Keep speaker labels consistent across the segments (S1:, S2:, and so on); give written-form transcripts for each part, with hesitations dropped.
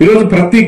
S1: ఈరోజు ప్రతి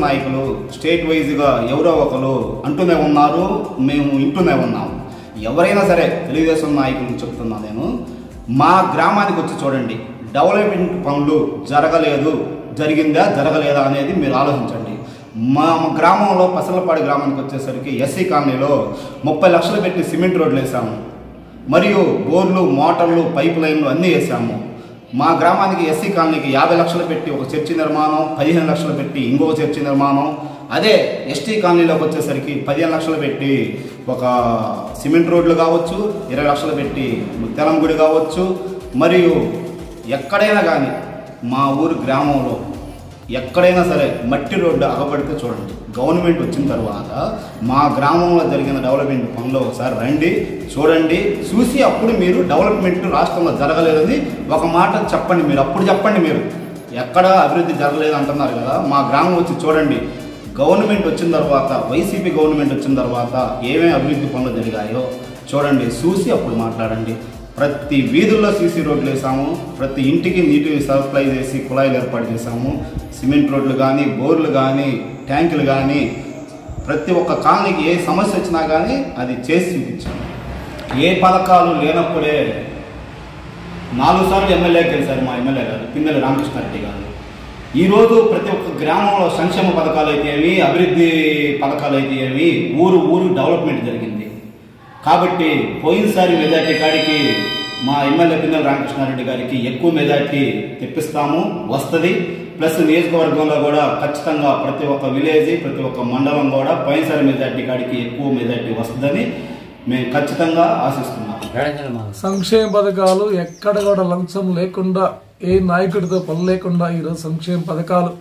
S2: నాయకులు స్టేట్ వైజ్గా ఎవరో ఒకరు అంటూనే ఉన్నారు, మేము ఇంటూనే ఉన్నాము. ఎవరైనా సరే తెలుగుదేశం నాయకులు చెప్తున్నా నేను, మా గ్రామానికి వచ్చి చూడండి, డెవలప్మెంట్ పనులు జరిగిందా జరగలేదా అనేది మీరు ఆలోచించండి. మా గ్రామంలో పసలపాడి గ్రామానికి వచ్చేసరికి ఎస్సీ కాలనీలో 30 లక్షలు పెట్టి సిమెంట్ రోడ్లు వేసాము, మరియు బోర్లు, మోటార్లు, పైప్ లైన్లు అన్నీ వేసాము. మా గ్రామానికి ఎస్సీ కాలనీకి 50 లక్షలు పెట్టి ఒక చర్చి నిర్మాణం, 15 లక్షలు పెట్టి ఇంకొక చర్చి నిర్మాణం. అదే ఎస్టీ కాలనీలోకి వచ్చేసరికి 15 లక్షలు పెట్టి ఒక సిమెంట్ రోడ్లు కావచ్చు, 20 లక్షలు పెట్టి తెలం గుడి కావచ్చు. మరియు ఎక్కడైనా కానీ మా ఊరు గ్రామంలో ఎక్కడైనా సరే మట్టి రోడ్డు అగబడితే చూడండి. గవర్నమెంట్ వచ్చిన తర్వాత మా గ్రామంలో జరిగిన డెవలప్మెంట్ పనులు ఒకసారి రండి, చూడండి, చూసి అప్పుడు మీరు డెవలప్మెంట్ రాష్ట్రంలో జరగలేదని ఒక మాట చెప్పండి. మీరు అప్పుడు చెప్పండి, మీరు ఎక్కడ అభివృద్ధి జరగలేదు అంటున్నారు కదా, మా గ్రామం వచ్చి చూడండి. గవర్నమెంట్ వచ్చిన తర్వాత, వైసీపీ గవర్నమెంట్ వచ్చిన తర్వాత ఏమేమి అభివృద్ధి పనులు జరిగాయో చూడండి, చూసి అప్పుడు మాట్లాడండి. ప్రతి వీధుల్లో సీసీ రోడ్లు వేసాము, ప్రతి ఇంటికి నీటి సప్లై చేసి కుళాయిలు ఏర్పాటు చేసాము. సిమెంట్ రోడ్లు కానీ, బోర్లు కానీ, ట్యాంకులు కానీ, ప్రతి ఒక్క కాలనీకి ఏ సమస్య వచ్చినా కానీ అది చేసి చూపించాము. ఏ పథకాలు లేనప్పుడే 4 సార్లు ఎమ్మెల్యే గెలిచారు మా ఎమ్మెల్యే గారు పిన్నెల రామకృష్ణారెడ్డి గారు. ఈరోజు ప్రతి ఒక్క గ్రామంలో సంక్షేమ పథకాలు అయితే ఏమి, అభివృద్ధి పథకాలు అయితే ఏమి, ఊరు డెవలప్మెంట్ జరిగింది. కాబట్టి పోయినసారి మెజార్టీ కాడికి మా ఎమ్మెల్యే పిన్నెల రామకృష్ణారెడ్డి గారికి ఎక్కువ మెజార్టీ తెప్పిస్తాము, వస్తుంది. ప్లస్ నియోజకవర్గంలో కూడా ఖచ్చితంగా ప్రతి ఒక్క విలేజ్, ప్రతి ఒక్క మండలం కూడా పోయినసారి మెజార్టీ కాడికి ఎక్కువ మెజార్టీ వస్తుందని మేము ఖచ్చితంగా ఆశిస్తున్నాం.
S3: సంక్షేమ పథకాలు ఎక్కడ కూడా లంచం లేకుండా, ఏ నాయకుడితో పని లేకుండా ఈరోజు సంక్షేమ పథకాలు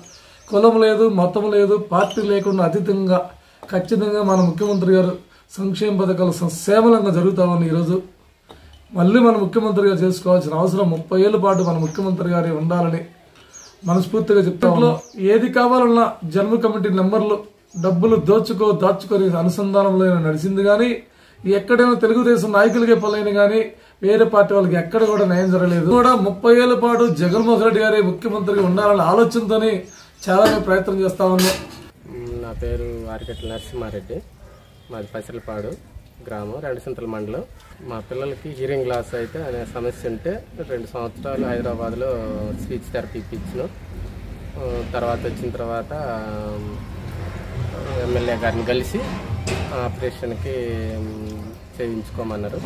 S3: కులం లేదు, మతం లేదు, పార్టీ లేకుండా అతీతంగా ఖచ్చితంగా మన ముఖ్యమంత్రి గారు సంక్షేమ పథకాలు ససేమలంగా జరుగుతామని ఈరోజు మళ్ళీ మన ముఖ్యమంత్రిగా చేసుకోవాల్సిన అవసరం 30 ఏళ్ల పాటు మన ముఖ్యమంత్రి గారి ఉండాలని మనస్ఫూర్తిగా చెప్తాము. ఏది కావాలన్నా జన్మ కమిటీ నెంబర్లు డబ్బులు దాచుకొని అనుసంధానంలో నడిచింది కానీ ఎక్కడైనా తెలుగుదేశం నాయకులకే పనులైన కానీ వేరే పార్టీ వాళ్ళకి ఎక్కడ కూడా న్యాయం జరగలేదు. కూడా 30 ఏళ్ల పాటు జగన్మోహన్ రెడ్డి గారి ముఖ్యమంత్రిగా ఉండాలనే ఆలోచనతోనే చాలా ప్రయత్నం చేస్తా ఉన్నాం.
S4: నా పేరు ఆరికట్ల నరసింహారెడ్డి, మాది పసిలపాడు గ్రామం, రెండసింతల మండలం. మా పిల్లలకి హీరింగ్ లాస్ అయితే అనే సమస్య ఉంటే 2 సంవత్సరాలు హైదరాబాద్లో స్పీచ్ థెరపీ ఇప్పించాను. తర్వాత వచ్చిన తర్వాత ఎమ్మెల్యే గారిని కలిసి ఆపరేషన్కి చేయించుకోమన్నారు.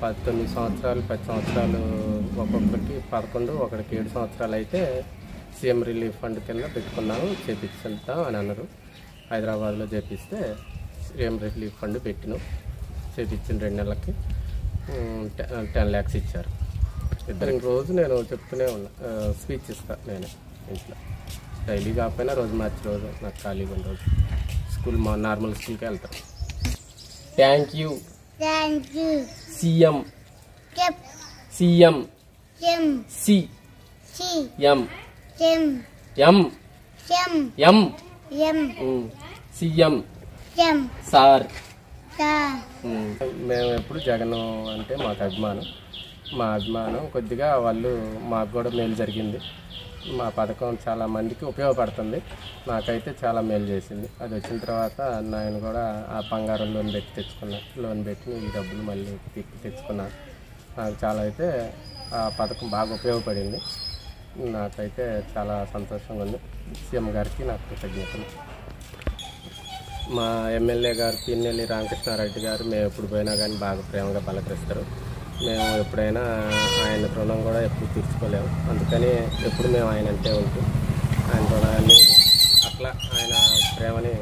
S4: 19 సంవత్సరాలు 10 సంవత్సరాలు ఒక్కొక్కరికి 11, ఒకరికి 7 సంవత్సరాలు అయితే సీఎం రిలీఫ్ ఫండ్ కింద పెట్టుకున్నాము, చేపిస్తాం అని అన్నారు. హైదరాబాద్లో చేపిస్తే సీఎం రిలీఫ్ ఫండ్ పెట్టినాం, చేపించిన 2 నెలలకి 10 lakhs ఇచ్చారు. ఇద్దరికి రోజు నేను చెప్తూనే ఉన్నా, స్పీచ్ ఇస్తాను నేను ఇంట్లో, డైలీ కాకపోయినా రోజు మార్చి రోజు నాకు ఖాళీగా ఉన్న రోజు స్కూల్ మా నార్మల్ స్కూల్కి వెళ్తాను. Thank you CM CM CM M M CM sir. మేము ఎప్పుడు జగన్ అంటే మాకు అభిమానం. మా అభిమానం. కొద్దిగా వాళ్ళు మాకు కూడా మేలు జరిగింది. మా పథకం చాలా మందికి ఉపయోగపడుతుంది. నాకైతే చాలా మేలు చేసింది. అది వచ్చిన తర్వాత నేను కూడా ఆ బంగారం లోన్ పెట్టి ఈ డబ్బులు మళ్ళీ తెచ్చుకున్నాను. నాకు చాలా అయితే ఆ పథకం బాగా ఉపయోగపడింది. నాకైతే చాలా సంతోషంగా ఉంది. సీఎం గారికి నాకు కృతజ్ఞతలు. మా ఎమ్మెల్యే గారు పిన్నెల్లి రామకృష్ణారెడ్డి గారు మేము ఎప్పుడు పోయినా కానీ బాగా ప్రేమగా పలకరిస్తారు. మేము ఎప్పుడైనా ఆయన రుణం కూడా ఎప్పుడు తీర్చుకోలేము. అందుకని ఎప్పుడు మేము ఆయన అంటే ఉంటాం. ఆయన రుణాన్ని అట్లా ఆయన ప్రేమని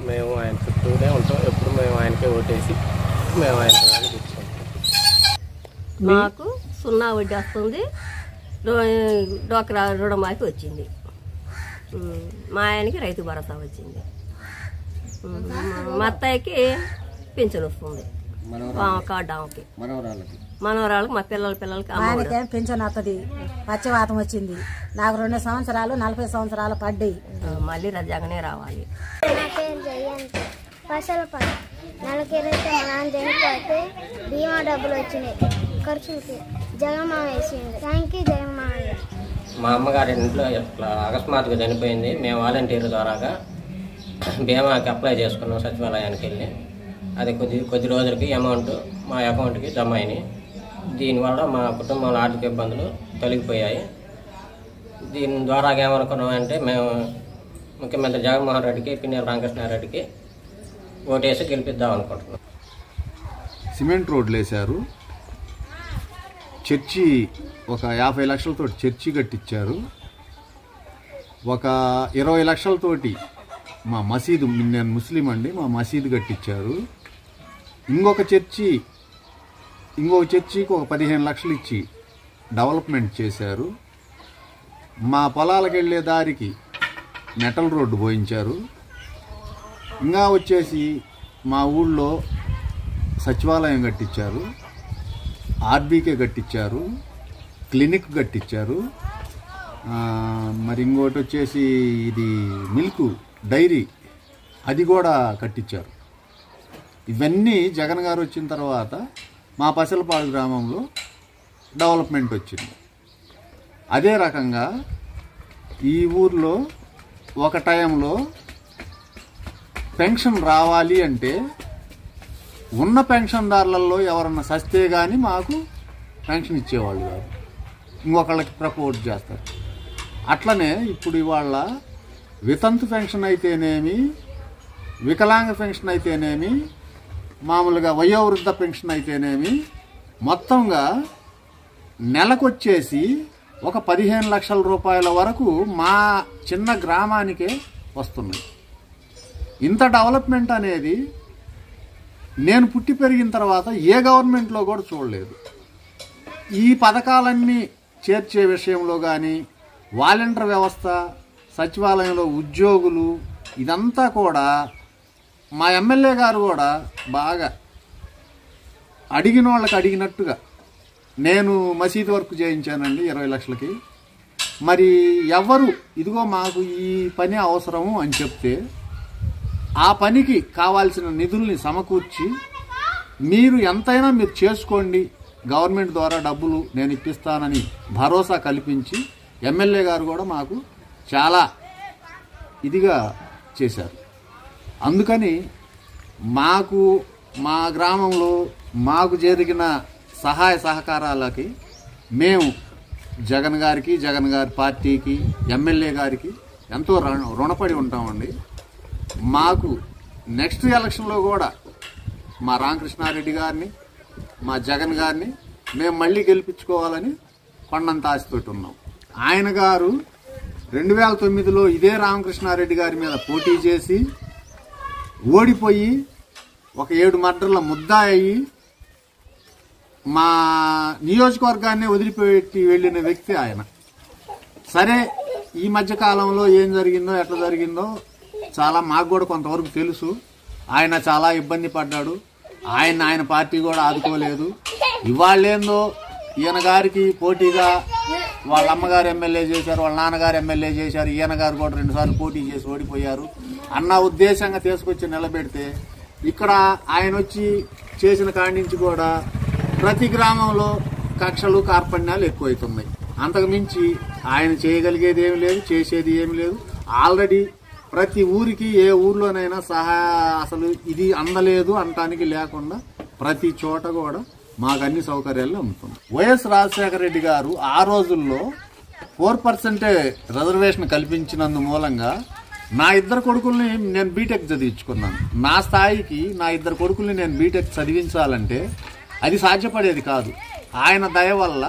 S4: మేము ఆయన చుట్టూనే ఉంటాం. ఎప్పుడు మేము ఆయనకే ఓటేసి మేము ఆయన రుణాన్ని తీర్చుకుంటాం.
S1: మాకు 0 వడ్డీ వస్తుంది. డోక్రా రుణమాఫీ వచ్చింది. మా ఆయనకి రైతు భరోసా వచ్చింది. మా అత్తయ్యకి పింఛన్ వస్తుంది. కార్డు మనవరాళ్ళకి మా పిల్లలకి
S5: ఆయనకేం పింఛన్ వస్తుంది. పచ్చివాతం వచ్చింది. నాకు 2 సంవత్సరాలు 40 సంవత్సరాలు పడ్డాయి.
S1: మళ్ళీ రజాగానే రావాలి.
S6: నెలకి మా నాన్న చనిపోతే బీమా డబ్బులు వచ్చినాయి ఖర్చులకి. జగన్మామ వేసింది. థ్యాంక్ యూ జగన్మామ.
S7: మా అమ్మగారి ఇంట్లో ఇట్లా అకస్మాత్తుగా చనిపోయింది. మేము వాలంటీర్ ద్వారాగా బీమాకి అప్లై చేసుకున్నాం సచివాలయానికి వెళ్ళి. అది కొద్ది రోజులకి అమౌంట్ మా అకౌంట్కి జమ అయినాయి. దీనివల్ల మా కుటుంబంలో ఆర్థిక ఇబ్బందులు తొలగిపోయాయి. దీని ద్వారా ఏమనుకున్నామంటే మేము ముఖ్యమంత్రి జగన్మోహన్ రెడ్డికి పిన్నెల్లి రామకృష్ణారెడ్డికి ఓటేసి గెలిపిద్దాం అనుకుంటున్నాం.
S8: సిమెంట్ రోడ్లు వేశారు. చర్చి ఒక 50 లక్షలతో చర్చి కట్టించారు. ఒక 20 లక్షలతోటి మా మసీదు, నేను ముస్లిం అండి, మా మసీదు కట్టించారు. ఇంకొక చర్చికి ఒక 15 లక్షలు ఇచ్చి డెవలప్మెంట్ చేశారు. మా పొలాలకు వెళ్ళే దారికి మెటల్ రోడ్డు పోయించారు. ఇంకా వచ్చేసి మా ఊళ్ళో సచివాలయం కట్టించారు, ఆర్బీకే కట్టించారు, క్లినిక్ కట్టించారు. మరి ఇంకోటి వచ్చేసి ఇది మిల్క్ డైరీ అది కూడా కట్టించారు. ఇవన్నీ జగన్ గారు వచ్చిన తర్వాత మా పసలపాడు గ్రామంలో డెవలప్మెంట్ వచ్చింది. అదే రకంగా ఈ ఊర్లో ఒక టైంలో పెన్షన్ రావాలి అంటే ఉన్న పెన్షన్దారులలో ఎవరన్నా సస్తే కానీ మాకు పెన్షన్ ఇచ్చేవాళ్ళు కాదు. ఇంకొకళ్ళకి ప్రపోజ్ చేస్తారు. అట్లనే ఇప్పుడు ఇవాళ వితంతు పెన్షన్ అయితేనేమి, వికలాంగ పెన్షన్ అయితేనేమి, మామూలుగా వయోవృద్ధ పెన్షన్ అయితేనేమి మొత్తంగా నెలకొచ్చేసి ఒక 15 లక్షల రూపాయల వరకు మా చిన్న గ్రామానికే వస్తున్నాయి. ఇంత డెవలప్మెంట్ అనేది నేను పుట్టి పెరిగిన తర్వాత ఏ గవర్నమెంట్లో కూడా చూడలేదు. ఈ పథకాలన్నీ చేర్చే విషయంలో కానీ, వాలంటీర్ వ్యవస్థ, సచివాలయంలో ఉద్యోగులు, ఇదంతా కూడా మా ఎమ్మెల్యే గారు కూడా బాగా అడిగిన వాళ్ళకి అడిగినట్టుగా నేను మసీదు వర్క్ చేయించానండి 20 లక్షలకి. మరి ఎవరు ఇదిగో మాకు ఈ పని అవసరము అని చెప్తే ఆ పనికి కావాల్సిన నిధుల్ని సమకూర్చి మీరు ఎంతైనా మీరు చేసుకోండి, గవర్నమెంట్ ద్వారా డబ్బులు నేను ఇప్పిస్తానని భరోసా కల్పించి ఎమ్మెల్యే గారు కూడా మాకు చాలా ఇదిగా చేశారు. అందుకని మాకు మా గ్రామంలో మాకు జరిగిన సహాయ సహకారాలకి మేము జగన్ గారికి, జగన్ గారి పార్టీకి, ఎమ్మెల్యే గారికి ఎంతో రుణపడి ఉంటామండి. మాకు నెక్స్ట్ ఎలక్షన్లో కూడా మా రామకృష్ణారెడ్డి గారిని, మా జగన్ గారిని మేము మళ్ళీ గెలిపించుకోవాలని కొండంత ఆశతోటి ఉన్నాం. ఆయన గారు 2009లో ఇదే రామకృష్ణారెడ్డి గారి మీద పోటీ చేసి ఓడిపోయి ఒక 7 మర్డర్ల ముద్దా అయ్యి మా నియోజకవర్గాన్ని వదిలిపెట్టి వెళ్ళిన వ్యక్తి ఆయన. సరే, ఈ మధ్య కాలంలో ఏం జరిగిందో, ఎట్లా జరిగిందో చాలా మాకు కూడా కొంతవరకు తెలుసు. ఆయన చాలా ఇబ్బంది పడ్డాడు. ఆయన పార్టీ కూడా ఆదుకోలేదు. ఇవాళ్ళేందో ఈయన గారికి పోటీగా వాళ్ళ అమ్మగారు ఎమ్మెల్యే చేశారు, వాళ్ళ నాన్నగారు ఎమ్మెల్యే చేశారు, ఈయన గారు కూడా 2 సార్లు పోటీ చేసి ఓడిపోయారు అన్న ఉద్దేశంగా తీసుకొచ్చి నిలబెడితే, ఇక్కడ ఆయన వచ్చి చేసిన కాడి నుంచి కూడా ప్రతి గ్రామంలో కక్షలు కార్పణ్యాలు ఎక్కువైతున్నాయి. అంతకు మించి ఆయన చేయగలిగేది ఏమి లేదు, చేసేది ఏమి లేదు. ఆల్రెడీ ప్రతి ఊరికి ఏ ఊర్లోనైనా అసలు ఇది అందలేదు అంటానికి లేకుండా ప్రతి చోట కూడా మాకు అన్ని సౌకర్యాలు అందుతుంది. వైఎస్ రాజశేఖర రెడ్డి గారు ఆ రోజుల్లో 4% రిజర్వేషన్ కల్పించినందు మూలంగా నా ఇద్దరు కొడుకుల్ని నేను బీటెక్ చదివించుకున్నాను. నా స్థాయికి నా ఇద్దరు కొడుకుల్ని నేను బీటెక్ చదివించాలంటే అది సాధ్యపడేది కాదు. ఆయన దయ వల్ల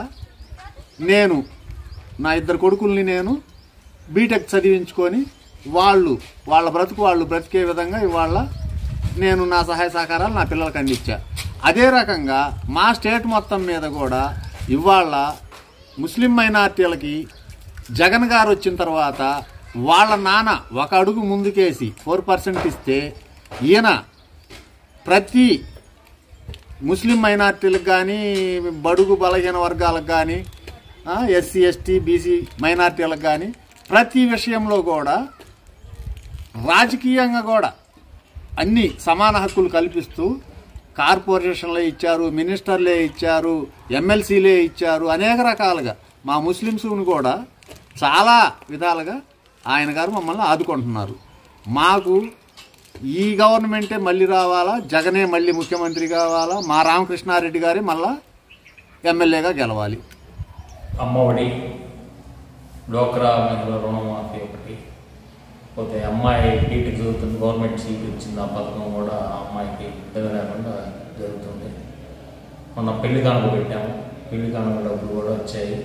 S8: నేను నా ఇద్దరు కొడుకుల్ని నేను బీటెక్ చదివించుకొని వాళ్ళ బ్రతుకు వాళ్ళు బ్రతికే విధంగా ఇవాళ నేను నా సహాయ సహకారాలు నా పిల్లలకు అందించా. అదే రకంగా మా స్టేట్ మొత్తం మీద కూడా ఇవాళ ముస్లిం మైనార్టీలకి జగన్ గారు వచ్చిన తర్వాత వాళ్ళ నాన్న ఒక అడుగు ముందుకేసి 4% ఇస్తే ఈయన ప్రతి ముస్లిం మైనార్టీలకు కానీ బడుగు బలహీన వర్గాలకు కానీ ఎస్సీ ఎస్టీ బీసీ మైనార్టీలకు కానీ ప్రతి విషయంలో కూడా రాజకీయంగా కూడా అన్ని సమాన హక్కులు కల్పిస్తూ కార్పొరేషన్లే ఇచ్చారు, మినిస్టర్లే ఇచ్చారు, ఎమ్మెల్సీలే ఇచ్చారు. అనేక రకాలుగా మా ముస్లింస్ను కూడా చాలా విధాలుగా ఆయన గారు మమ్మల్ని ఆదుకుంటున్నారు. మాకు ఈ గవర్నమెంటే మళ్ళీ రావాలా, జగనే మళ్ళీ ముఖ్యమంత్రి కావాలా, మా రామకృష్ణారెడ్డి గారే మళ్ళా ఎమ్మెల్యేగా గెలవాలి.
S9: అమ్మఒడి, డోక్రా మహిళల రుణమాఫీ ఒకటి, పోతే అమ్మాయి బీటెక్ చదువుతుంది, గవర్నమెంట్ సీట్ ఇచ్చింది, ఆ పథకం కూడా అమ్మాయికి పెద్ద లేకుండా జరుగుతుంది. మొన్న పెళ్లి కానుక పెట్టాము, పెళ్లి కానుక డబ్బులు కూడా వచ్చాయి.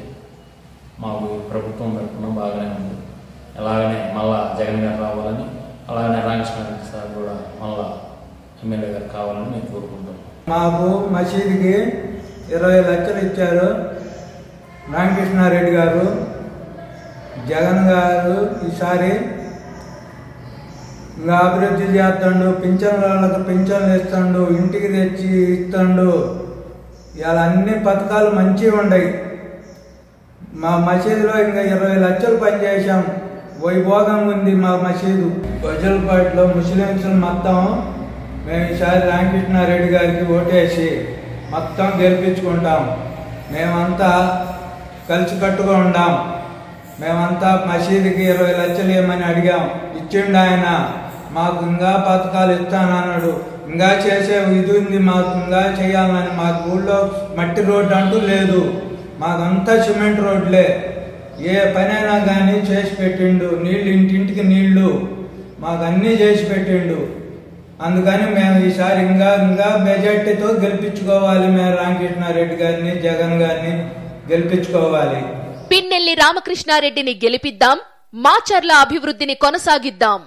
S9: మాకు ప్రభుత్వం తరఫున బాగానే ఉంది. అలాగనే మళ్ళా జగన్ గారు రావాలని, అలాగనే రామకృష్ణారెడ్డి సార్ కూడా మళ్ళా ఎమ్మెల్యే గారు కావాలని నేను కోరుకుంటున్నాను.
S10: మాకు మసీదుకి 20 లక్షలు ఇచ్చారు రామకృష్ణారెడ్డి గారు. జగన్ గారు ఈసారి ఇంకా అభివృద్ధి చేస్తాడు, పింఛన్ వాళ్ళకి పింఛన్లు ఇస్తాడు, ఇంటికి తెచ్చి ఇస్తాడు. ఇలా అన్ని పథకాలు మంచిగా ఉన్నాయి. మా మసీదులో ఇంకా 20 లక్షలు పనిచేసాం. వైభోగంగా ఉంది మా మసీదు. వజల్పాటిలో ముస్లింస్ మొత్తం మేము ఈసారి రామకృష్ణారెడ్డి గారికి ఓటేసి మొత్తం గెలిపించుకుంటాం. మేమంతా కలిసికట్టుగా ఉండాం. మేమంతా మసీదుకి 20 లక్షలు ఏమని అడిగాం, ఇచ్చిండు ఆయన. మాకు ఇంకా పథకాలు ఇస్తానన్నాడు. ఇంకా చేసే ఇది ఉంది, మాకు ఇంకా చేయాలని. మాకు ఊళ్ళో మట్టి రోడ్డు అంటూ లేదు, మాకంతా సిమెంట్ రోడ్లే. ఏ పనైనా కానీ చేసి పెట్టిండు. నీళ్ళు ఇంటింటికి నీళ్లు మాకు అన్నీ చేసి పెట్టిండు. అందుకని మేము ఈసారి ఇంకా మెజార్టీతో గెలిపించుకోవాలి. మేము రామకృష్ణారెడ్డి గారిని, జగన్ గారిని గెలిపించుకోవాలి.
S11: పిన్నెల్లి రామకృష్ణారెడ్డిని గెలిపిద్దాం, మాచర్ల అభివృద్ధిని కొనసాగిద్దాం.